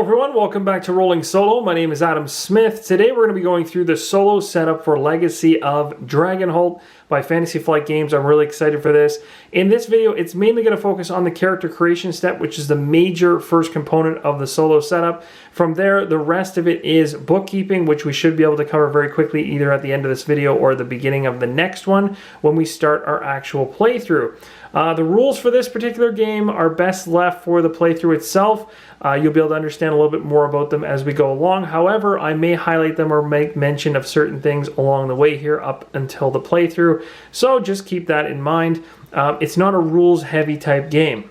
everyone, welcome back to Rolling Solo. My name is Adam Smith. Today we're going to be going through the solo setup for Legacy of Dragonholt by Fantasy Flight Games. I'm really excited for this. In this video, it's mainly going to focus on the character creation step, which is the major first component of the solo setup. From there, the rest of it is bookkeeping, which we should be able to cover very quickly either at the end of this video or the beginning of the next one when we start our actual playthrough. The rules for this particular game are best left for the playthrough itself. You'll be able to understand a little bit more about them as we go along. However, I may highlight them or make mention of certain things along the way here up until the playthrough. So just keep that in mind. It's not a rules-heavy type game.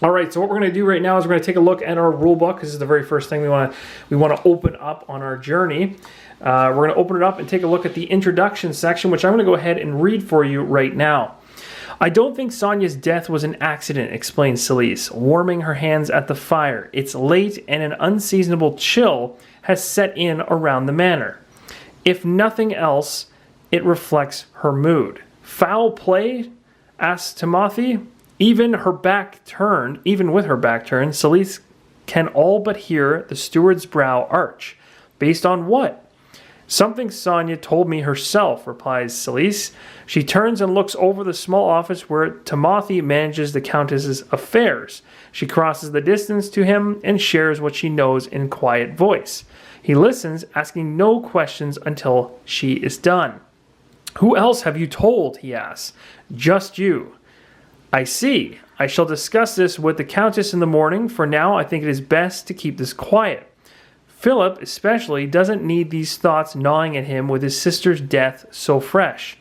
All right, so what we're going to do right now is we're going to take a look at our rule book. This is the very first thing we want to open up on our journey. We're going to open it up and take a look at the introduction section, which I'm going to go ahead and read for you right now. I don't think Sonia's death was an accident, explained Celise, warming her hands at the fire. It's late and an unseasonable chill has set in around the manor. If nothing else, it reflects her mood. Foul play? Asked Timothy. Even with her back turned, Celise can all but hear the steward's brow arch. Based on what? Something Sonia told me herself, replies Celise. She turns and looks over the small office where Timothy manages the Countess's affairs. She crosses the distance to him and shares what she knows in quiet voice. He listens, asking no questions until she is done. Who else have you told? He asks. Just you. I see. I shall discuss this with the Countess in the morning. For now, I think it is best to keep this quiet. Philip, especially, doesn't need these thoughts gnawing at him with his sister's death so fresh.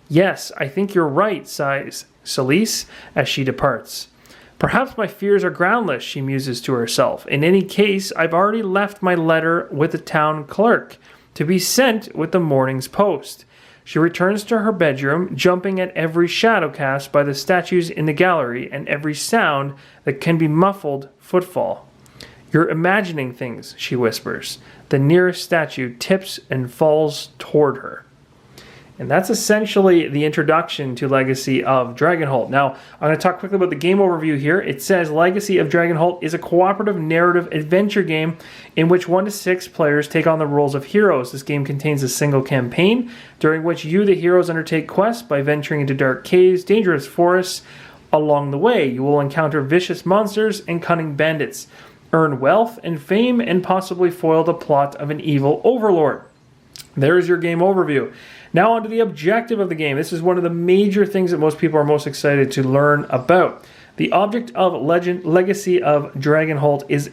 Yes, I think you're right, sighs Celise as she departs. Perhaps my fears are groundless, she muses to herself. In any case, I've already left my letter with the town clerk to be sent with the morning's post. She returns to her bedroom, jumping at every shadow cast by the statues in the gallery and every sound that can be muffled footfall. You're imagining things, she whispers. The nearest statue tips and falls toward her. And that's essentially the introduction to Legacy of Dragonholt. Now, I'm going to talk quickly about the game overview here. It says Legacy of Dragonholt is a cooperative narrative adventure game in which 1 to 6 players take on the roles of heroes. This game contains a single campaign during which you, the heroes, undertake quests by venturing into dark caves, dangerous forests. Along the way, you will encounter vicious monsters and cunning bandits, earn wealth and fame, and possibly foil the plot of an evil overlord. There's your game overview. Now on to the objective of the game. This is one of the major things that most people are most excited to learn about. The object of Legacy of Dragonholt is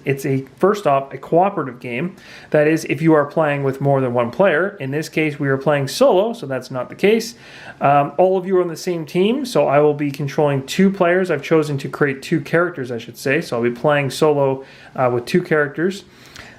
first off, a cooperative game. That is, if you are playing with more than one player. In this case, we are playing solo, so that's not the case. All of you are on the same team, so I will be controlling 2 players. I've chosen to create 2 characters, I should say, so I'll be playing solo with 2 characters.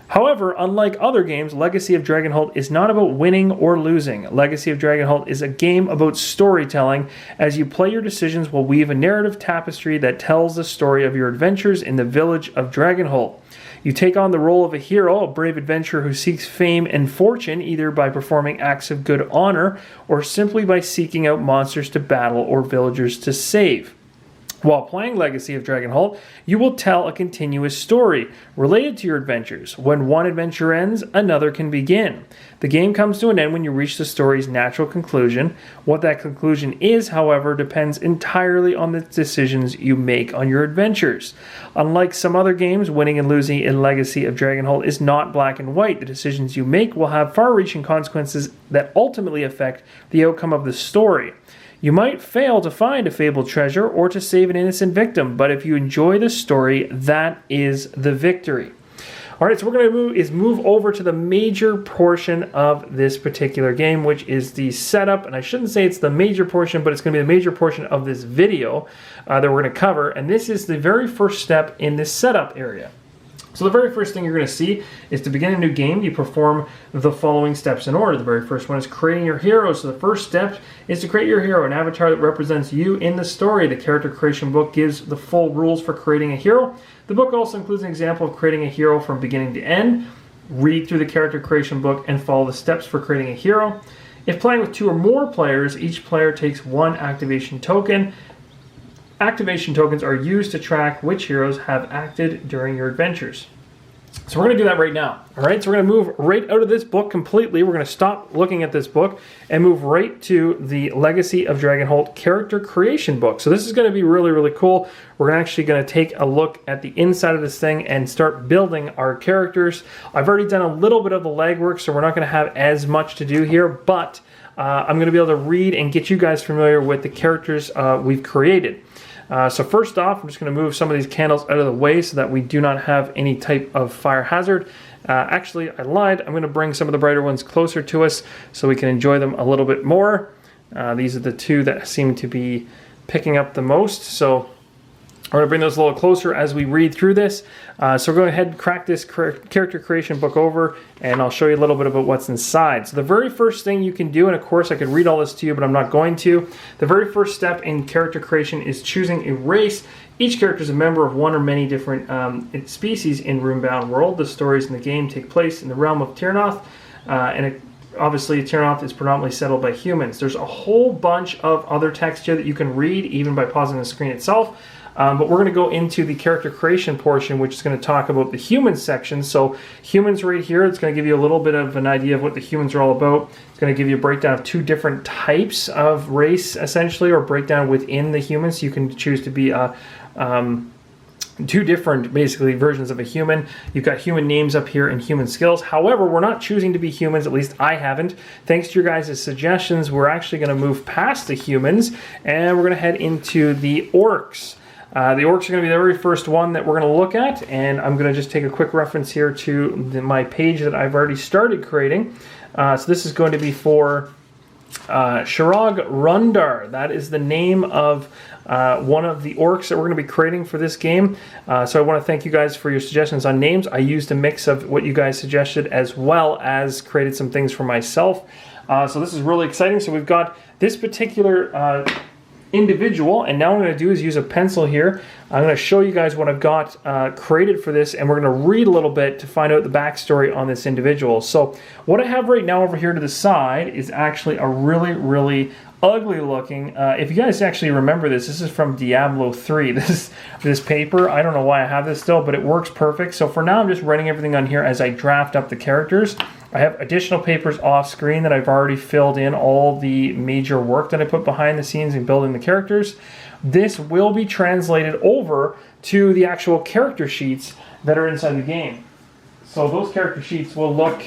However, unlike other games, Legacy of Dragonholt is not about winning or losing. Legacy of Dragonholt is a game about storytelling. As you play, your decisions will weave a narrative tapestry that tells the story of your adventures in the village of Dragonholt. You take on the role of a hero, a brave adventurer who seeks fame and fortune either by performing acts of good honor or simply by seeking out monsters to battle or villagers to save. While playing Legacy of Dragonholt, you will tell a continuous story related to your adventures. When one adventure ends, another can begin. The game comes to an end when you reach the story's natural conclusion. What that conclusion is, however, depends entirely on the decisions you make on your adventures. Unlike some other games, winning and losing in Legacy of Dragonholt is not black and white. The decisions you make will have far-reaching consequences that ultimately affect the outcome of the story. You might fail to find a fabled treasure or to save an innocent victim, but if you enjoy the story, that is the victory. All right, so we're going to move over to the major portion of this particular game, which is the setup. And I shouldn't say it's the major portion, but it's going to be the major portion of this video that we're going to cover. And this is the very first step in this setup area. So the very first thing you're going to see is to begin a new game, you perform the following steps in order. The very first one is creating your hero. So the first step is to create your hero, an avatar that represents you in the story. The character creation book gives the full rules for creating a hero. The book also includes an example of creating a hero from beginning to end. Read through the character creation book and follow the steps for creating a hero. If playing with 2 or more players, each player takes 1 activation token. Activation tokens are used to track which heroes have acted during your adventures. So we're going to do that right now. All right, so we're going to move right out of this book completely. We're going to stop looking at this book and move right to the Legacy of Dragonholt character creation book. So this is going to be really, really cool. We're actually going to take a look at the inside of this thing and start building our characters. I've already done a little bit of the legwork, so we're not going to have as much to do here, but I'm going to be able to read and get you guys familiar with the characters we've created. So first off, I'm just going to move some of these candles out of the way so that we do not have any type of fire hazard. Actually, I lied. I'm going to bring some of the brighter ones closer to us so we can enjoy them a little bit more. These are the two that seem to be picking up the most. So we're going to bring those a little closer as we read through this. So we're going to go ahead and crack this character creation book over, and I'll show you a little bit about what's inside. So the very first thing you can do, and of course I could read all this to you, but I'm not going to. The very first step in character creation is choosing a race. Each character is a member of one or many different species in Runebound World. The stories in the game take place in the realm of Terrinoth, obviously, Terrinoth is predominantly settled by humans. There's a whole bunch of other text here that you can read, even by pausing the screen itself. But we're going to go into the character creation portion, which is going to talk about the humans section. So humans right here, it's going to give you a little bit of an idea of what the humans are all about. It's going to give you a breakdown of 2 different types of race, essentially, or breakdown within the humans. So you can choose to be 2 different, basically, versions of a human. You've got human names up here and human skills. However, we're not choosing to be humans, at least I haven't. Thanks to your guys' suggestions, we're actually going to move past the humans, and we're going to head into the orcs. The orcs are going to be the very first one that we're going to look at, and I'm going to just take a quick reference here to my page that I've already started creating. So this is going to be for Shirag Rundar. That is the name of one of the orcs that we're going to be creating for this game. So I want to thank you guys for your suggestions on names. I used a mix of what you guys suggested as well as created some things for myself. So this is really exciting. So we've got this particular individual, and now what I'm going to do is use a pencil here. I'm going to show you guys what I've got created for this, and we're going to read a little bit to find out the backstory on this individual. So what I have right now over here to the side is actually a really, really ugly looking, if you guys actually remember this is from Diablo 3, this paper. I don't know why I have this still, but it works perfect. So for now I'm just writing everything on here as I draft up the characters. I have additional papers off screen that I've already filled in all the major work that I put behind the scenes in building the characters. This will be translated over to the actual character sheets that are inside the game. So those character sheets will look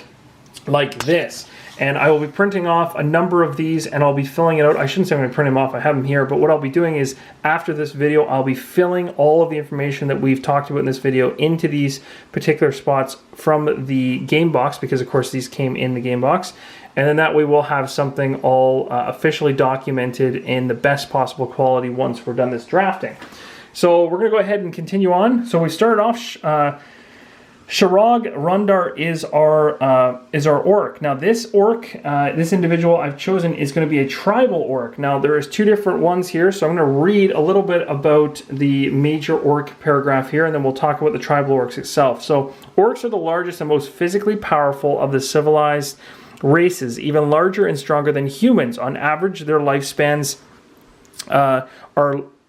like this. And I will be printing off a number of these, and I'll be filling it out. I shouldn't say I'm going to print them off. I have them here. But what I'll be doing is, after this video, I'll be filling all of the information that we've talked about in this video into these particular spots from the game box, because, of course, these came in the game box. And then that way we'll have something all officially documented in the best possible quality once we're done this drafting. So we're going to go ahead and continue on. So we started off... Shirag Rundar is our orc. Now this orc, this individual I've chosen is going to be a tribal orc. Now there is 2 different ones here, so I'm going to read a little bit about the major orc paragraph here, and then we'll talk about the tribal orcs itself. So orcs are the largest and most physically powerful of the civilized races, even larger and stronger than humans. On average, their lifespans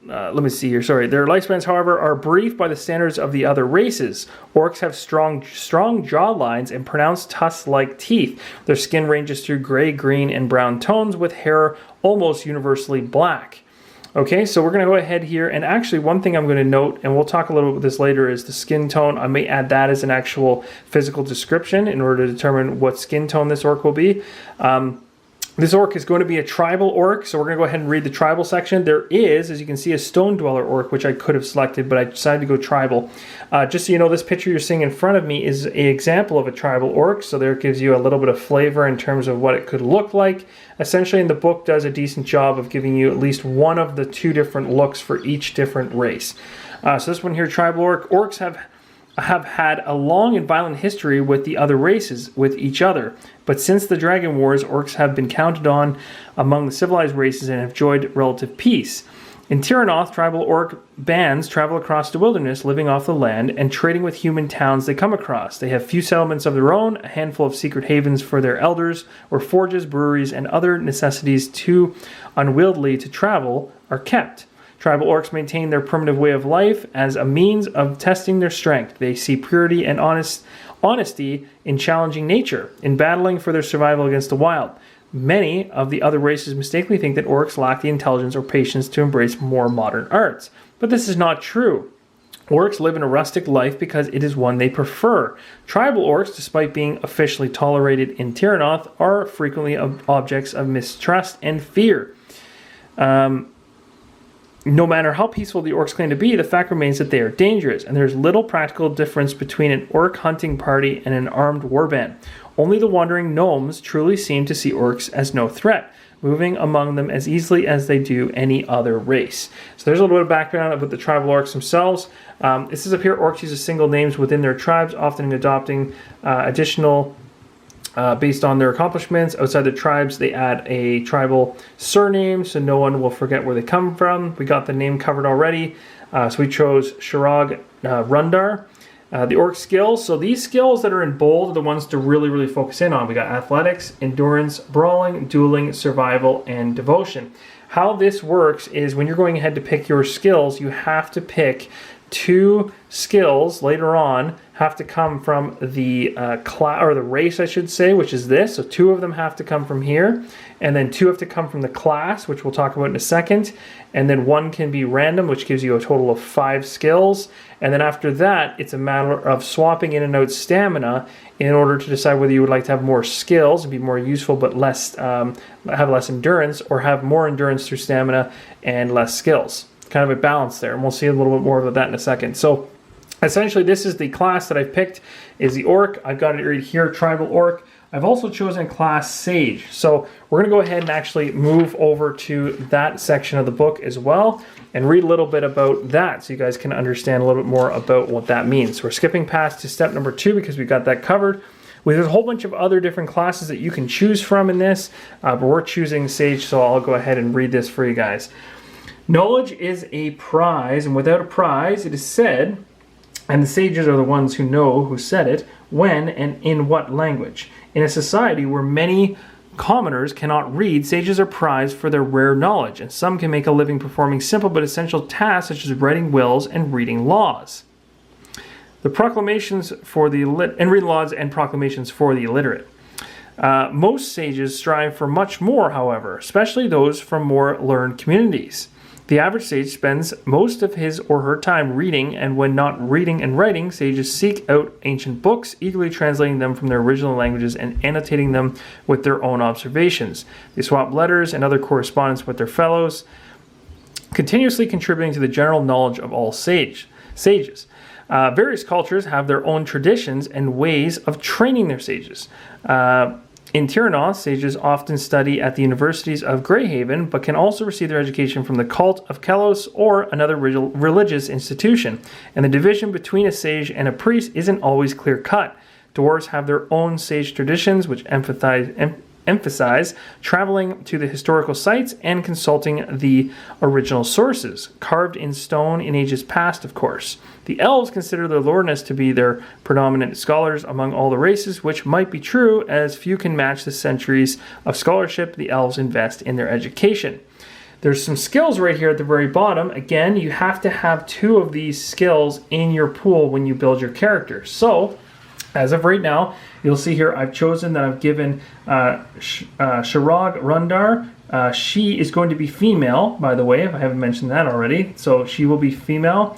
let me see here, sorry. Their lifespans, however, are brief by the standards of the other races. Orcs have strong jaw lines and pronounced tusk-like teeth. Their skin ranges through gray, green, and brown tones, with hair almost universally black. Okay, so we're going to go ahead here, and actually one thing I'm going to note, and we'll talk a little bit about this later, is the skin tone. I may add that as an actual physical description in order to determine what skin tone this orc will be. This orc is going to be a tribal orc, so we're going to go ahead and read the tribal section. There is, as you can see, a stone dweller orc, which I could have selected, but I decided to go tribal. Just so you know, this picture you're seeing in front of me is an example of a tribal orc, so there it gives you a little bit of flavor in terms of what it could look like. Essentially, and the book does a decent job of giving you at least one of the 2 different looks for each different race. So this one here, tribal orc. Orcs have had a long and violent history with the other races, with each other. But since the Dragon Wars, orcs have been counted on among the civilized races and have enjoyed relative peace. In Terrinoth, tribal orc bands travel across the wilderness, living off the land and trading with human towns they come across. They have few settlements of their own, a handful of secret havens for their elders, where forges, breweries, and other necessities too unwieldy to travel are kept. Tribal orcs maintain their primitive way of life as a means of testing their strength. They see purity and honesty in challenging nature, in battling for their survival against the wild. Many of the other races mistakenly think that orcs lack the intelligence or patience to embrace more modern arts. But this is not true. Orcs live in a rustic life because it is one they prefer. Tribal orcs, despite being officially tolerated in Terrinoth, are frequently objects of mistrust and fear. No matter how peaceful the orcs claim to be, the fact remains that they are dangerous, and there's little practical difference between an orc hunting party and an armed warband. Only the wandering gnomes truly seem to see orcs as no threat, moving among them as easily as they do any other race. So there's a little bit of background about the tribal orcs themselves. It says up here, orcs use single names within their tribes, often adopting additional based on their accomplishments. Outside the tribes, they add a tribal surname so no one will forget where they come from. We got the name covered already. So we chose Shirag Rundar. The orc skills. So these skills that are in bold are the ones to really focus in on. We got athletics, endurance, brawling, dueling, survival, and devotion. How this works is when you're going ahead to pick your skills, you have to pick 2 skills later on have to come from the class, or the race I should say, which is this. So 2 of them have to come from here, and then 2 have to come from the class, which we'll talk about in a second, and then 1 can be random, which gives you a total of 5 skills, and then after that it's a matter of swapping in and out stamina in order to decide whether you would like to have more skills and be more useful but less have less endurance, or have more endurance through stamina and less skills. Kind of a balance there, and we'll see a little bit more about that in a second. So essentially this is the class that I've picked, is the orc. I've got it right here, tribal orc. I've also chosen class sage. So we're going to go ahead and actually move over to that section of the book as well and read a little bit about that so you guys can understand a little bit more about what that means. So we're skipping past to step number 2 because we've got that covered. There's a whole bunch of other different classes that you can choose from in this, but we're choosing sage, so I'll go ahead and read this for you guys. Knowledge is a prize, and without a prize, it is said, and the sages are the ones who know who said it, when and in what language. In a society where many commoners cannot read, sages are prized for their rare knowledge, and some can make a living performing simple but essential tasks such as writing wills and reading laws. The proclamations for the reading laws and proclamations for the illiterate. Most sages strive for much more, however, especially those from more learned communities. The average sage spends most of his or her time reading, and when not reading and writing, sages seek out ancient books, eagerly translating them from their original languages and annotating them with their own observations. They swap letters and other correspondence with their fellows, continuously contributing to the general knowledge of all sages. Various cultures have their own traditions and ways of training their sages. In Terrinoth, sages often study at the universities of Greyhaven, but can also receive their education from the cult of Kelos or another religious institution. And the division between a sage and a priest isn't always clear-cut. Dwarves have their own sage traditions, which emphasize traveling to the historical sites and consulting the original sources, carved in stone in ages past, of course. The elves consider their lordness to be their predominant scholars among all the races, which might be true, as few can match the centuries of scholarship the elves invest in their education. There's some skills right here at the very bottom. Again, you have to have 2 of these skills in your pool when you build your character. So, as of right now, you'll see here I've chosen that I've given Shirag Rundar. She is going to be female, by the way, if I haven't mentioned that already. So she will be female.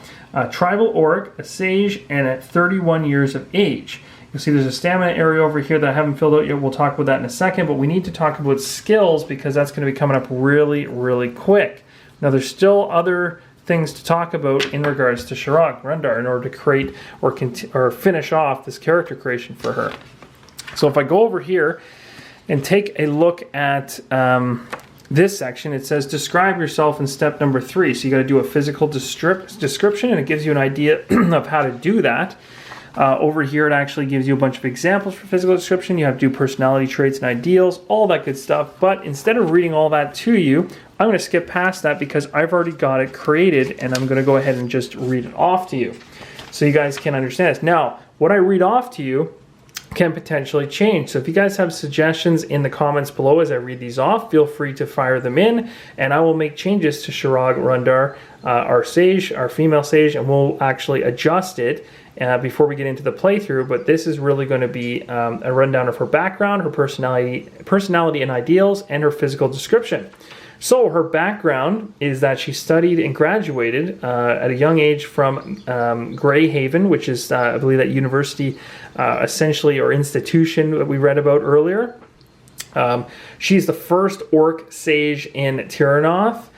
Tribal orc, a sage, and at 31 years of age. You'll see there's a stamina area over here that I haven't filled out yet. We'll talk about that in a second, but we need to talk about skills because that's going to be coming up really quick. Now there's still other things to talk about in regards to Shirag Rundar in order to create or finish off this character creation for her. So if I go over here and take a look at this section, it says describe yourself in step number 3. So you got to do a physical description, and it gives you an idea of how to do that. Over here it actually gives you a bunch of examples for physical description. You have to do personality traits and ideals, all that good stuff. But instead of reading all that to you, I'm going to skip past that because I've already got it created, and I'm going to go ahead and just read it off to you so you guys can understand this. Now, what I read off to you can potentially change. So if you guys have suggestions in the comments below as I read these off, feel free to fire them in, and I will make changes to Shirag Rundar, our sage, our female sage, and we'll actually adjust it before we get into the playthrough. But this is really going to be a rundown of her background, her personality and ideals, and her physical description. So her background is that she studied and graduated at a young age from Greyhaven, which is, I believe, that university essentially, or institution that we read about earlier. She's the first orc sage in Terrinoth.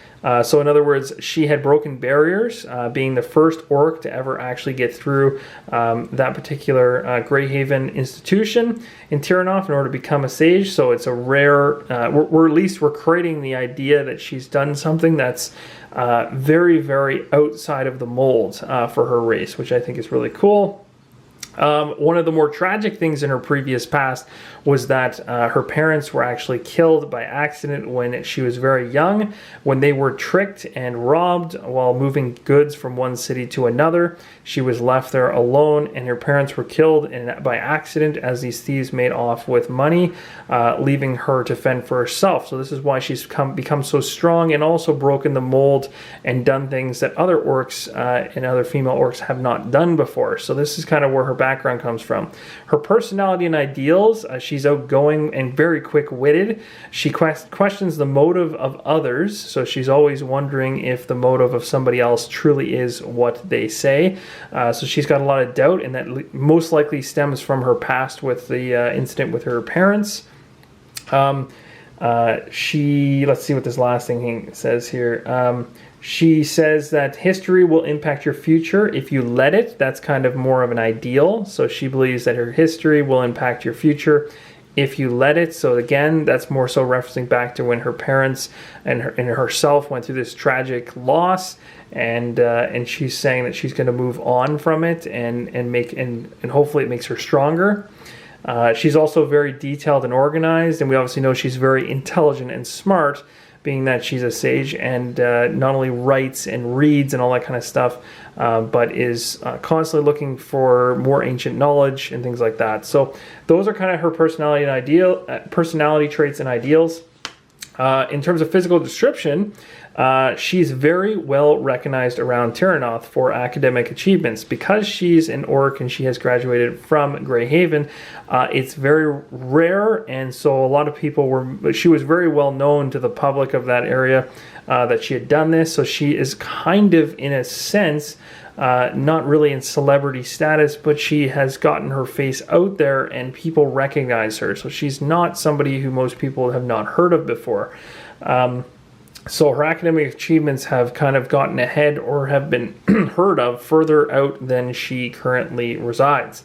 So in other words, she had broken barriers, being the first orc to ever actually get through that particular Greyhaven institution in Terrinoth in order to become a sage. So it's a rare, we're creating the idea that she's done something that's very, very outside of the mold for her race, which I think is really cool. One of the more tragic things in her previous past was that her parents were actually killed by accident when she was very young, when they were tricked and robbed while moving goods from one city to another. She was left there alone, and her parents were killed by accident as these thieves made off with money, leaving her to fend for herself. So this is why she's become so strong and also broken the mold and done things that other orcs and other female orcs have not done before. So this is kind of where her background comes from. Her personality and ideals, she's outgoing and very quick-witted. She questions the motive of others, so she's always wondering if the motive of somebody else truly is what they say. So she's got a lot of doubt, and that most likely stems from her past with the incident with her parents. Let's see what this last thing says here. She says that history will impact your future if you let it. That's kind of more of an ideal. So she believes that her history will impact your future if you let it. So again, that's more so referencing back to when her parents and herself went through this tragic loss, and she's saying that she's going to move on from it and hopefully it makes her stronger. She's also very detailed and organized, and we obviously know she's very intelligent and smart, being that she's a sage and not only writes and reads and all that kind of stuff, but is constantly looking for more ancient knowledge and things like that. So those are kind of her personality traits and ideals. In terms of physical description, she's very well recognized around Terrinoth for academic achievements. Because she's an orc and she has graduated from Greyhaven, it's very rare, and so a lot of people she was very well known to the public of that area that she had done this. So she is kind of, in a sense, not really in celebrity status, but she has gotten her face out there and people recognize her. So she's not somebody who most people have not heard of before. So her academic achievements have kind of gotten ahead or have been heard of further out than she currently resides.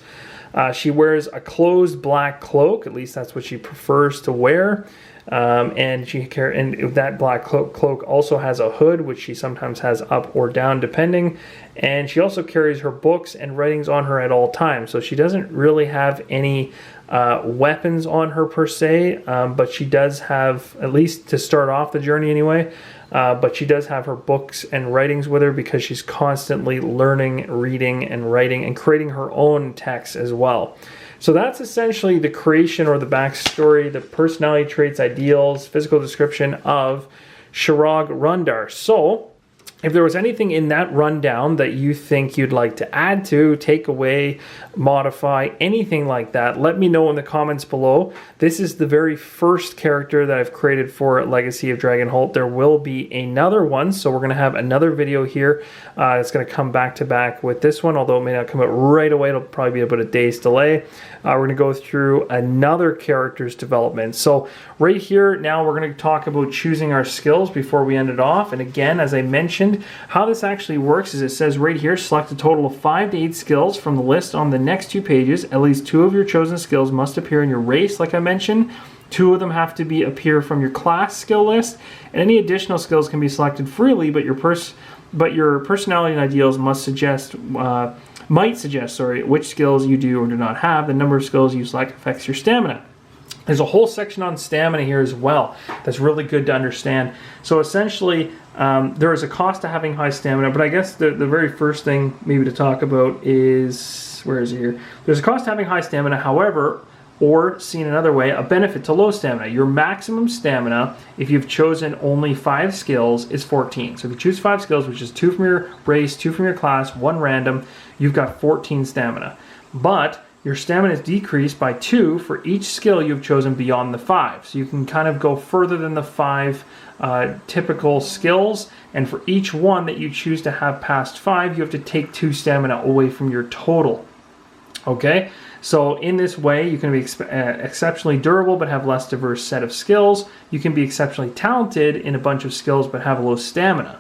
She wears a closed black cloak, at least that's what she prefers to wear. And that black cloak also has a hood, which she sometimes has up or down depending. And she also carries her books and writings on her at all times. So she doesn't really have any weapons on her per se, but she does have, at least to start off the journey anyway, but she does have her books and writings with her because she's constantly learning, reading, and writing and creating her own texts as well. So that's essentially the creation or the backstory, the personality traits, ideals, physical description of Shirag Rundar. So if there was anything in that rundown that you think you'd like to add to, take away, modify, anything like that, let me know in the comments below. This is the very first character that I've created for Legacy of Dragonholt. There will be another one, so we're going to have another video here. It's going to come back to back with this one, although it may not come out right away. It'll probably be about a day's delay. We're going to go through another character's development. So right here, now we're going to talk about choosing our skills before we end it off. And again, as I mentioned, how this actually works is it says right here, select a total of 5 to 8 skills from the list on the next 2 pages. At least 2 of your chosen skills must appear in your race, like I mentioned. 2 of them have to appear from your class skill list, and any additional skills can be selected freely, but your personality and ideals might suggest which skills you do or do not have. The number of skills you select affects your stamina. There's a whole section on stamina here as well that's really good to understand. So essentially, there is a cost to having high stamina, but I guess the very first thing maybe to talk about is where is it here? There's a cost to having high stamina, however, or seen another way, a benefit to low stamina. Your maximum stamina, if you've chosen only 5 skills, is 14. So if you choose 5 skills, which is 2 from your race, 2 from your class, 1 random, you've got 14 stamina. But your stamina is decreased by 2 for each skill you've chosen beyond the 5. So you can kind of go further than the 5 typical skills, and for each one that you choose to have past 5, you have to take 2 stamina away from your total. Okay? So in this way, you can be exceptionally durable but have less diverse set of skills. You can be exceptionally talented in a bunch of skills but have low stamina.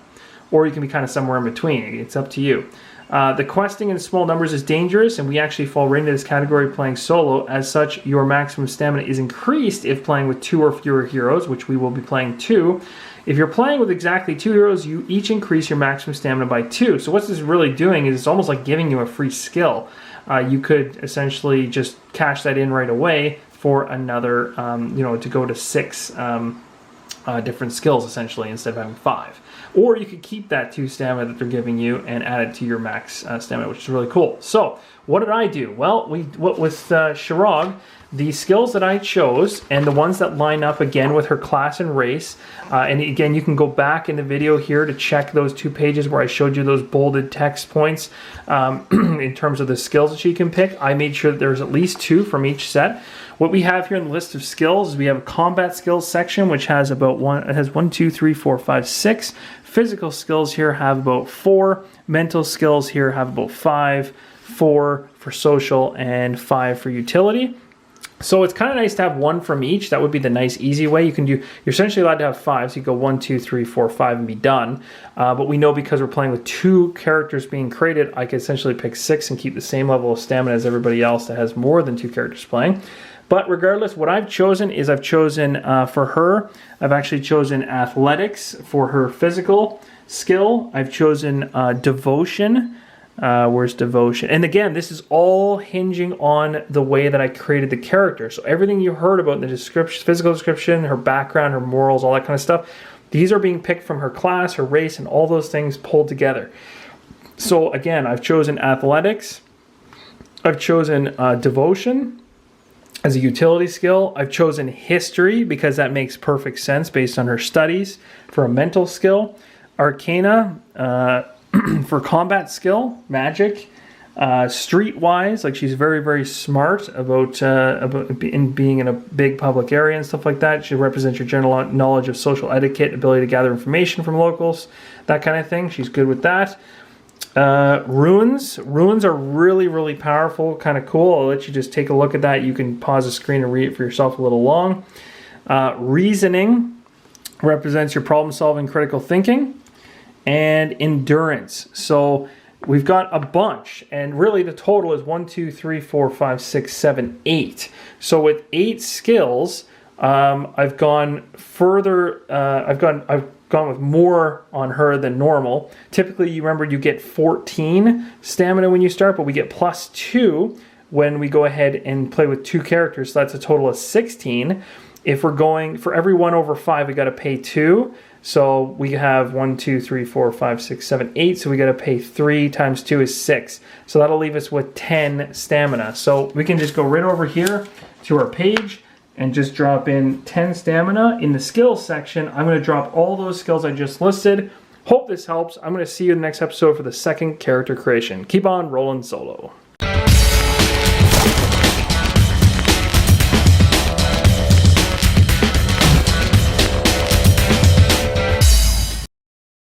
Or you can be kind of somewhere in between. It's up to you. The questing in small numbers is dangerous, and we actually fall right into this category playing solo. As such, your maximum stamina is increased if playing with 2 or fewer heroes, which we will be playing 2. If you're playing with exactly 2 heroes, you each increase your maximum stamina by 2. So what this is really doing is it's almost like giving you a free skill. You could essentially just cash that in right away for another, to go to 6 different skills essentially instead of having 5. Or you could keep that 2 stamina that they're giving you and add it to your max stamina, which is really cool. So what did I do? Well, with Shirog, the skills that I chose and the ones that line up again with her class and race, and again, you can go back in the video here to check those 2 pages where I showed you those bolded text points in terms of the skills that she can pick. I made sure that there's at least 2 from each set. What we have here in the list of skills is we have a combat skills section, which has about 1, 2, 3, 4, 5, 6. Physical skills here have about 4. Mental skills here have about 5. 4 for social and 5 for utility. So it's kind of nice to have 1 from each. That would be the nice easy way. You're essentially allowed to have 5, so you go 1, 2, 3, 4, 5 and be done. But we know because we're playing with 2 characters being created, I could essentially pick 6 and keep the same level of stamina as everybody else that has more than 2 characters playing. But regardless, what I've chosen is for her, I've actually chosen athletics for her physical skill. I've chosen devotion. Where's devotion? And again, this is all hinging on the way that I created the character. So everything you heard about in the description, physical description, her background, her morals, all that kind of stuff, these are being picked from her class, her race, and all those things pulled together. So again, I've chosen athletics. I've chosen devotion as a utility skill. I've chosen history because that makes perfect sense based on her studies for a mental skill. Arcana, for combat skill, magic, streetwise, like she's very, very smart about being in a big public area and stuff like that. She represents your general knowledge of social etiquette, ability to gather information from locals, that kind of thing. She's good with that. Runes are really, really powerful, kind of cool. I'll let you just take a look at that. You can pause the screen and read it for yourself a little long. Reasoning represents your problem solving, critical thinking. And endurance. So we've got a bunch, and really the total is 1, 2, 3, 4, 5, 6, 7, 8. So with 8 skills, I've gone further. I've gone with more on her than normal. Typically, you remember you get 14 stamina when you start, but we get plus 2 when we go ahead and play with 2 characters. So that's a total of 16. If we're going for every 1 over 5, we got to pay 2. So we have 1, 2, 3, 4, 5, 6, 7, 8. So we got to pay 3 times 2 is 6. So that'll leave us with 10 stamina. So we can just go right over here to our page and just drop in 10 stamina. In the skills section, I'm going to drop all those skills I just listed. Hope this helps. I'm going to see you in the next episode for the second character creation. Keep on rolling solo.